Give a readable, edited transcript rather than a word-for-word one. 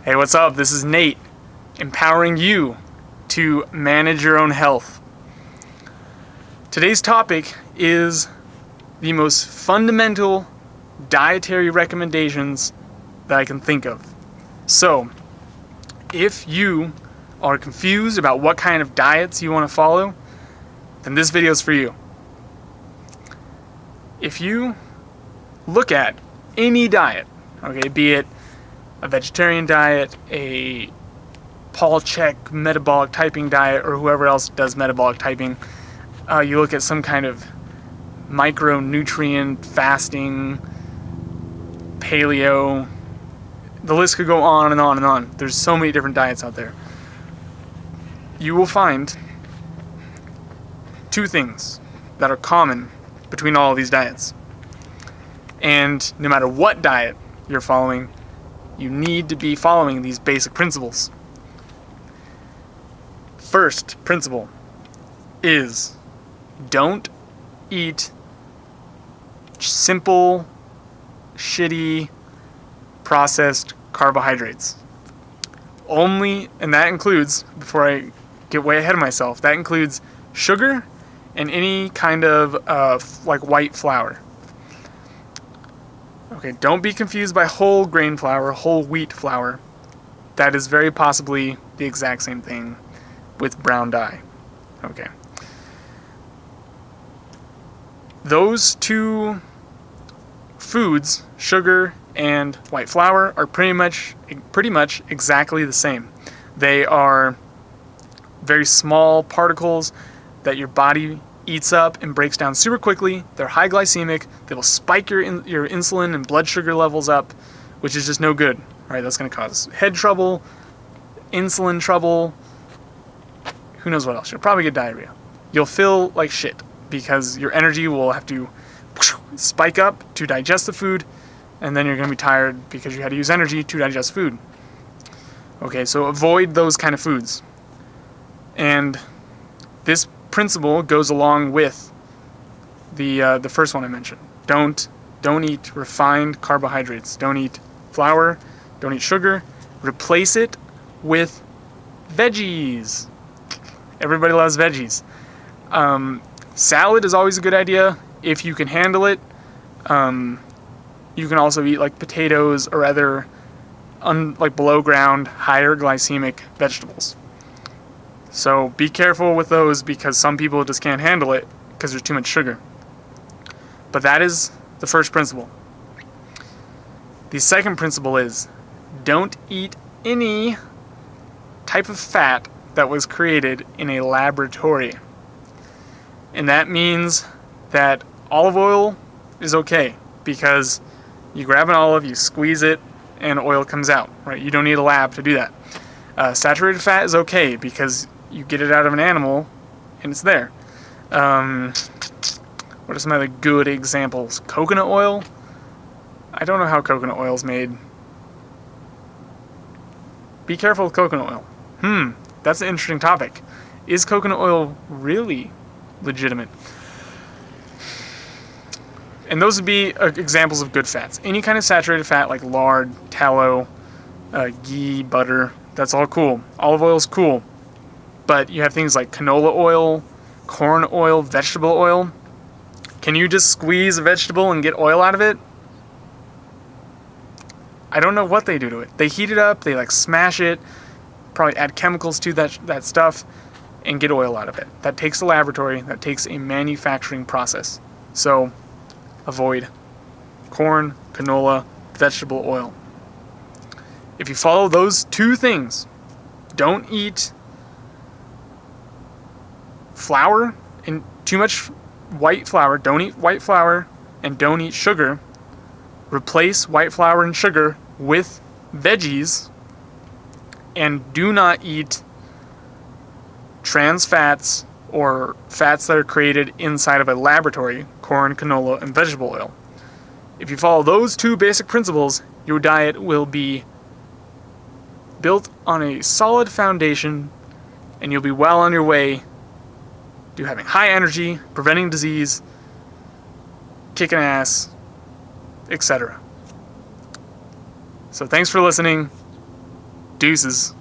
Hey, what's up? This is Nate, empowering you to manage your own health. Today's topic is the most fundamental dietary recommendations that I can think of. So, if you are confused about what kind of diets you want to follow, then this video is for you. If you look at any diet, okay, be it a vegetarian diet, a Paul Chek metabolic typing diet, or whoever else does metabolic typing, you look at some kind of micronutrient fasting, paleo, the list could go on and on and on. There's so many different diets out there. You will find two things that are common between all of these diets. And no matter what diet you're following, you need to be following these basic principles. First principle is don't eat simple, shitty, processed carbohydrates. Only, and that includes, before I get way ahead of myself, that includes sugar and any kind of like white flour. Okay, don't be confused by whole grain flour, whole wheat flour. That is very possibly the exact same thing with brown dye. Okay. Those two foods, sugar and white flour, are pretty much exactly the same. They are very small particles that your body eats up and breaks down super quickly. They're high glycemic. They will spike your insulin and blood sugar levels up, which is just no good. All right, that's going to cause head trouble, insulin trouble, who knows what else. You'll probably get diarrhea. You'll feel like shit because your energy will have to spike up to digest the food, and then you're going to be tired because you had to use energy to digest food. Okay, so avoid those kind of foods. And this principle goes along with the first one I mentioned. Don't eat refined carbohydrates. Don't eat flour. Don't eat sugar. Replace it with veggies. Everybody loves veggies. Salad is always a good idea if you can handle it. You can also eat like potatoes or other like below ground, higher glycemic vegetables. So be careful with those because some people just can't handle it because there's too much sugar. But that is the first principle. The second principle is don't eat any type of fat that was created in a laboratory. And that means that olive oil is okay because you grab an olive, you squeeze it, and oil comes out, right? You don't need a lab to do that. Saturated fat is okay because you get it out of an animal and it's there. What are some other good examples? Coconut oil? I don't know how coconut oil is made. Be careful with coconut oil. That's an interesting topic. Is coconut oil really legitimate? And those would be examples of good fats. Any kind of saturated fat like lard, tallow, ghee, butter, that's all cool. Olive oil is cool. But you have things like canola oil, corn oil, vegetable oil. Can you just squeeze a vegetable and get oil out of it? I don't know what they do to it. They heat it up, they like smash it, probably add chemicals to that stuff, and get oil out of it. That takes a laboratory, that takes a manufacturing process. So avoid corn, canola, vegetable oil. If you follow those two things, don't eat flour and too much white flour. Don't eat white flour and don't eat sugar. Replace white flour and sugar with veggies, and do not eat trans fats or fats that are created inside of a laboratory, corn, canola, and vegetable oil. If you follow those two basic principles, your diet will be built on a solid foundation and you'll be well on your way to having high energy, preventing disease, kicking ass, etc. So thanks for listening. Deuces.